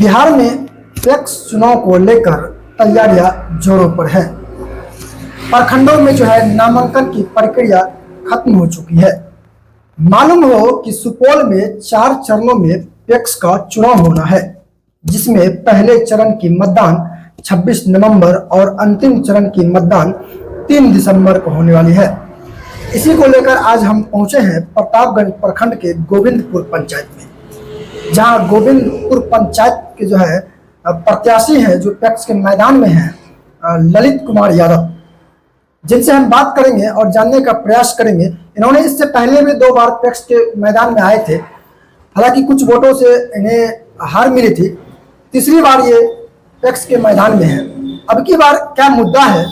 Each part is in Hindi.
बिहार में पैक्स चुनाव को लेकर तैयारियां जोरों पर है। प्रखंडों में जो है नामांकन की प्रक्रिया खत्म हो चुकी है। मालूम हो कि सुपौल में 4 चरणों में पैक्स का चुनाव होना है, जिसमें पहले चरण की मतदान 26 नवंबर और अंतिम चरण की मतदान 3 दिसंबर को होने वाली है। इसी को लेकर आज हम पहुंचे हैं प्रतापगंज प्रखंड के गोविंदपुर पंचायत में, जहां गोविंदपुर पंचायत के जो है प्रत्याशी हैं जो पैक्स के मैदान में हैं, ललित कुमार यादव, जिनसे हम बात करेंगे और जानने का प्रयास करेंगे। इन्होंने इससे पहले भी 2 बार पैक्स के मैदान में आए थे, हालांकि कुछ वोटों से इन्हें हार मिली थी। तीसरी बार ये पैक्स के मैदान में है। अब की बार क्या मुद्दा है,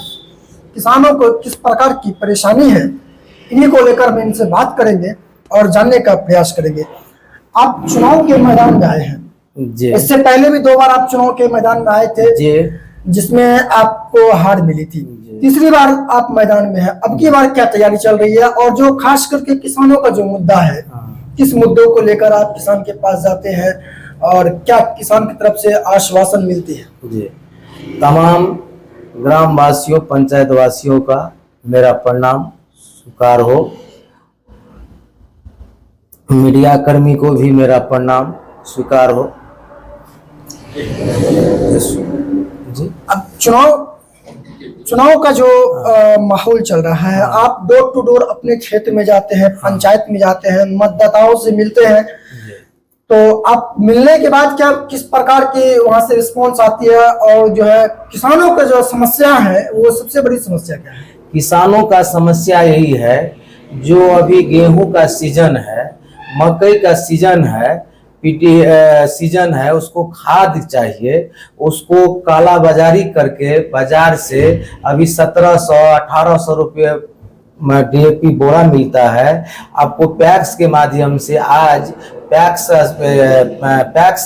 किसानों को किस प्रकार की परेशानी है, इन्हीं को लेकर हम इनसे बात करेंगे और जानने का प्रयास करेंगे। आप चुनाव के मैदान में आए हैं जी। इससे पहले भी 2 बार आप चुनाव के मैदान में आए थे जी, जिसमें आपको हार मिली थी। तीसरी बार आप मैदान में हैं। अब की बार क्या तैयारी चल रही है, और जो खास करके किसानों का जो मुद्दा है, किस मुद्दों को लेकर आप किसान के पास जाते हैं और क्या किसान की तरफ से आश्वासन मिलती है? जी, तमाम ग्राम वासियों, पंचायत वासियों का मेरा प्रणाम स्वीकार हो। मीडिया कर्मी को भी मेरा प्रणाम स्वीकार हो जी। अब चुनाव का जो माहौल चल रहा है, आप डोर टू डोर अपने क्षेत्र में जाते हैं, पंचायत में जाते हैं, मतदाताओं से मिलते हैं, तो आप मिलने के बाद क्या किस प्रकार की वहां से रिस्पांस आती है, और जो है किसानों का जो समस्या है वो सबसे बड़ी समस्या क्या है? किसानों का समस्या यही है, जो अभी गेहूं का सीजन है, मकई का सीजन है, सीजन है, उसको खाद चाहिए, उसको काला बाजारी करके बाजार से अभी 1700-1800 रुपये DAP बोरा मिलता है। आपको पैक्स के माध्यम से आज पैक्स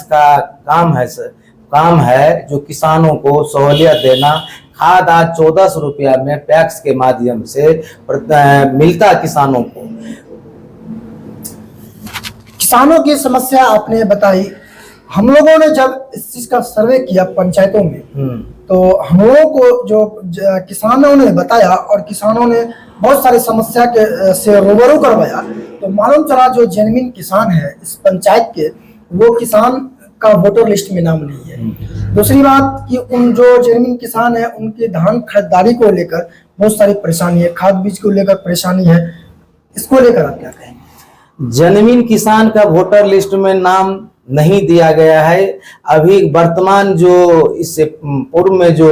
का काम है जो किसानों को सहूलियत देना। खाद आज 1400 रुपया में पैक्स के माध्यम से मिलता किसानों को। किसानों की समस्या आपने बताई। हम लोगों ने जब इस चीज का सर्वे किया पंचायतों में, तो हम लोगों को जो किसानों ने बताया और किसानों ने बहुत सारी समस्या के से रूबरू करवाया, तो मालूम चला जो जेन्युइन किसान है इस पंचायत के, वो किसान का वोटर लिस्ट में नाम नहीं है। दूसरी बात कि उन जो जेन्युइन किसान है उनकी धान खरीदारी को लेकर बहुत सारी परेशानी है, खाद बीज को लेकर परेशानी है। इसको लेकर आप क्या कहेंगे? जेन्युइन किसान का वोटर लिस्ट में नाम नहीं दिया गया है। अभी वर्तमान जो इससे पूर्व में जो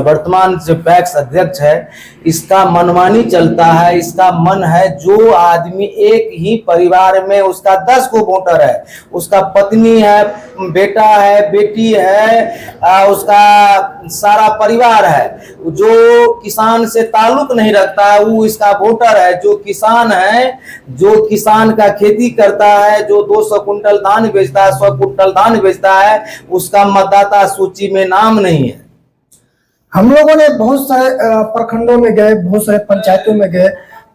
वर्तमान जो पैक्स अध्यक्ष है, इसका मनमानी चलता है। इसका मन है जो आदमी एक ही परिवार में उसका 10 को वोटर है, उसका पत्नी है, बेटा है, बेटी है, उसका सारा परिवार है, जो किसान से ताल्लुक नहीं रखता है वो इसका वोटर है। जो किसान है, जो किसान का खेती करता है, जो 200 कुंटल धान बेचता है, 100 कुंटल धान बेचता है, उसका मतदाता सूची में नाम नहीं है। हम लोगों ने बहुत सारे प्रखंडों में गए, बहुत सारे पंचायतों में गए,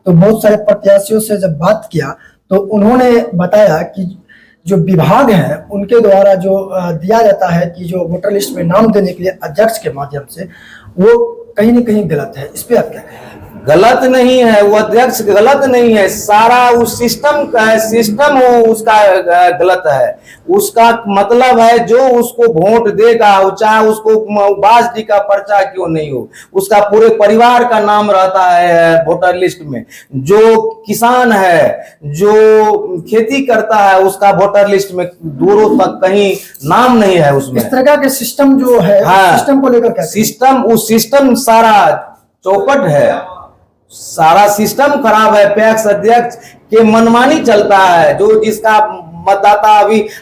तो बहुत सारे प्रत्याशियों से जब बात किया तो उन्होंने बताया कि जो विभाग है उनके द्वारा जो दिया जाता है कि जो वोटर लिस्ट में नाम देने के लिए अध्यक्ष के माध्यम से, वो कहीं न कहीं गलत है। इस पे आप क्या कहेंगे? गलत नहीं है, वो अध्यक्ष गलत नहीं है, सारा उस सिस्टम का है, सिस्टम उसका गलत है। उसका मतलब है जो उसको वोट देगा, चाहे उसको बासडी का पर्चा क्यों नहीं हो, उसका पूरे परिवार का नाम रहता है वोटर लिस्ट में। जो किसान है, जो खेती करता है, उसका वोटर लिस्ट में दूरों तक कहीं नाम नहीं है उसमें। इस तरह के सिस्टम जो है, हाँ, सिस्टम को लेकर क्या? सिस्टम सारा चौपट है, सारा सिस्टम खराब है। पैक्स अध्यक्ष के मनमानी चलता है। जो जिसका मतदाता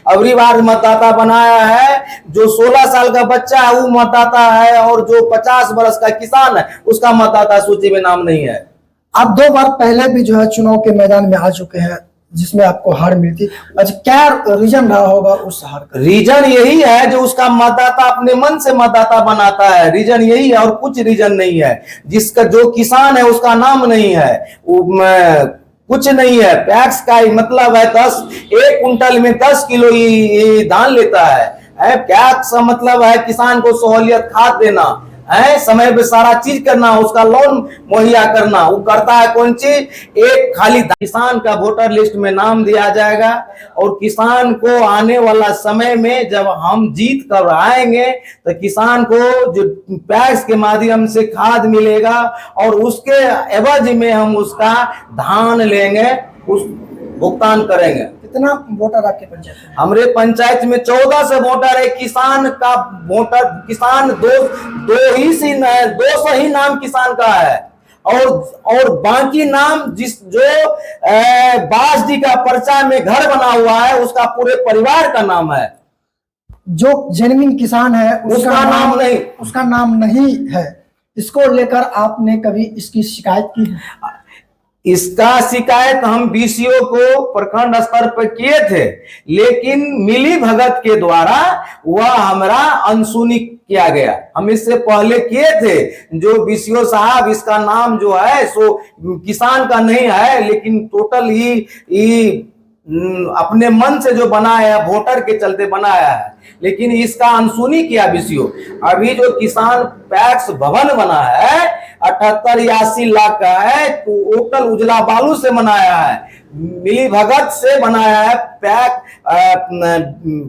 अबरी बार मतदाता बनाया है, जो 16 साल का बच्चा है वो मतदाता है, और जो 50 वर्ष का किसान है उसका मतदाता सूची में नाम नहीं है। आप 2 बार पहले भी जो है चुनाव के मैदान में आ चुके हैं, जिसमें आपको हार मिलती। अच्छा, क्या रीजन रहा होगा उस हार का? रीजन यही है जो उसका मतदाता अपने मन से मतदाता बनाता है। रीजन यही है और कुछ रीजन नहीं है। जिसका जो किसान है उसका नाम नहीं है, कुछ नहीं है। पैक्स का मतलब है 1 कुंटल में 10 किलो धान लेता है। है। पैक्स का मतलब है किसान को सहूलियत खाद देना है, समय पे सारा चीज करना, उसका लोन मुहैया करना। वो करता है कौन चीज? एक खाली किसान का वोटर लिस्ट में नाम दिया जाएगा और किसान को आने वाला समय में जब हम जीत कर आएंगे तो किसान को जो पैक्स के माध्यम से खाद मिलेगा और उसके एवज में हम उसका धान लेंगे, उस भुगतान करेंगे। कितना वोटर आपके पंचायत में? हमारे पंचायत में 14 से वोटर है। किसान का वोटर, किसान दो सौ ही नाम किसान का है और बाकी नाम जो बासडी का पर्चा में घर बना हुआ है उसका पूरे परिवार का नाम है। जो जेन्युइन किसान है उसका नाम नहीं है। इसको लेकर आपने कभी इसकी शिकायत की है? इसका शिकायत हम बीसीओ को प्रखंड स्तर पर किए थे, लेकिन मिली भगत के द्वारा वह हमारा अनसुनी किया गया। हम इससे पहले किए थे, जो बीसीओ साहब इसका नाम जो है सो किसान का नहीं है, लेकिन टोटल ही अपने मन से जो बनाया है, वोटर के चलते बनाया है, लेकिन इसका अनसुनी किया बीसीओ। अभी जो किसान पैक्स भवन बना है 78-80 लाख का है, टोटल उजला बालू से बनाया है, मिली भगत से बनाया है।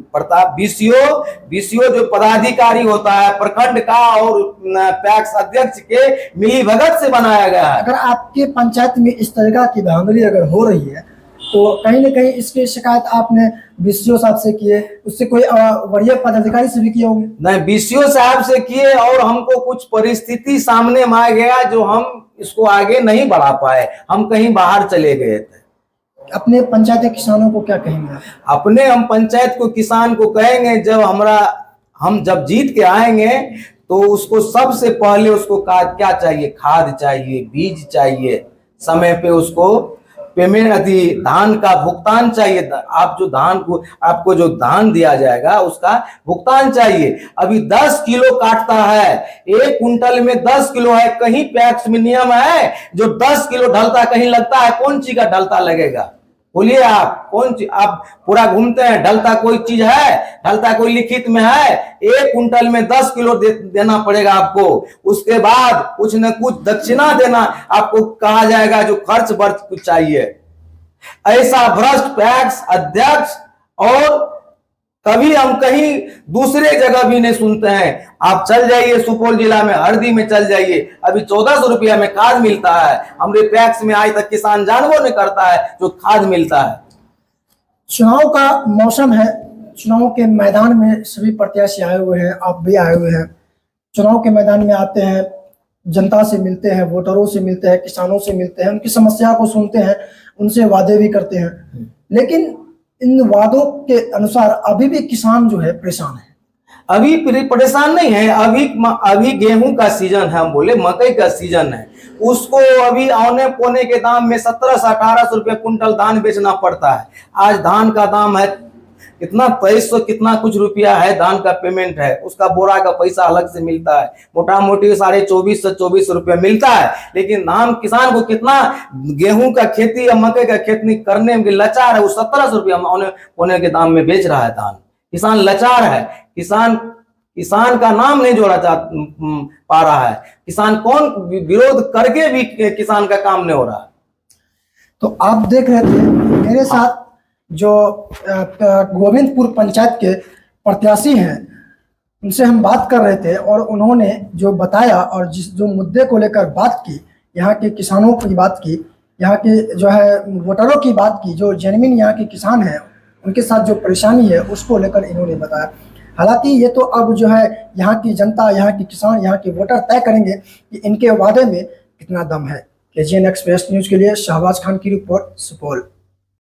प्रताप बीसीओ जो पदाधिकारी होता है प्रखंड का और पैक्स अध्यक्ष के मिली भगत से बनाया गया है। अगर आपके पंचायत में इस तरह की धांधली अगर हो रही है तो कहीं न कहीं इसकी शिकायत आपने बीसीओ साहब से किए, उससे कोई वरीय पदाधिकारी से भी किए होंगे? नहीं, बीसीओ साहब से किए और हमको कुछ परिस्थिति सामने में आ गया जो हम इसको आगे नहीं बढ़ा पाए, हम कहीं बाहर चले गए थे। अपने पंचायत के किसानों को क्या कहेंगे? हम पंचायत को किसान को कहेंगे हम जब जीत के आएंगे तो उसको सबसे पहले उसको क्या चाहिए? खाद चाहिए, बीज चाहिए, समय पे उसको पेमेंट धान का भुगतान चाहिए। आपको जो धान दिया जाएगा उसका भुगतान चाहिए। अभी 10 किलो काटता है, 1 कुंटल में 10 किलो है। कहीं पैक्स में नियम है जो 10 किलो ढलता कहीं लगता है? कौन चीज का ढलता लगेगा? बोलिए आप, कौन चीज? आप पूरा घूमते हैं, ढलता कोई चीज है? ढलता कोई लिखित में है? 1 कुंटल में 10 किलो देना पड़ेगा आपको। उसके बाद कुछ न कुछ दक्षिणा देना आपको कहा जाएगा, जो खर्च वर्च कुछ चाहिए। ऐसा भ्रष्ट पैक्स अध्यक्ष और कभी हम कहीं दूसरे जगह भी नहीं सुनते हैं। आप चल जाइए सुपौल जिला में हरदी में चल जाइए, अभी 1400 रुपया में खाद मिलता है। हमारे पैक्स में आज तक किसान जानवर नहीं करता है जो खाद मिलता है। चुनाव का मौसम है, चुनाव के मैदान में सभी प्रत्याशी आए हुए हैं, आप भी आए हुए हैं। चुनाव के मैदान में आते हैं, जनता से मिलते हैं, वोटरों से मिलते हैं, किसानों से मिलते हैं, उनकी समस्या को सुनते हैं, उनसे वादे भी करते हैं। लेकिन इन वादों के अनुसार अभी भी किसान जो है परेशान है। अभी परेशान नहीं है। अभी गेहूं का सीजन है, हम बोले मकई का सीजन है, उसको अभी औने पोने के दाम में 1700-1800 रुपये कुंटल धान बेचना पड़ता है। आज धान का दाम है कितना? 2300 कितना कुछ रुपया है धान का पेमेंट है। उसका बोरा का पैसा अलग से मिलता है, मोटा मोटी 2400 रुपया मिलता है। लेकिन धान किसान को कितना, गेहूं का खेती या मकई का खेती करने में लाचार है, वो 1700 रुपया होने के दाम में बेच रहा है धान। किसान लाचार है, किसान का नाम नहीं जोड़ा पा रहा है। किसान कौन विरोध करके भी किसान का काम नहीं हो रहा है। तो आप देख रहे थे मेरे साथ जो गोविंदपुर पंचायत के प्रत्याशी हैं, उनसे हम बात कर रहे थे और उन्होंने जो बताया और जो मुद्दे को लेकर बात की, यहाँ के किसानों की बात की, यहाँ के जो है वोटरों की बात की, जो जेन्युइन यहाँ के किसान हैं उनके साथ जो परेशानी है उसको लेकर इन्होंने बताया। हालांकि ये तो अब जो है यहाँ की जनता, यहाँ के किसान, यहाँ के वोटर तय करेंगे कि इनके वादे में कितना दम है। KGN एक्सप्रेस न्यूज़ के लिए शहबाज खान की रिपोर्ट, सुपौल।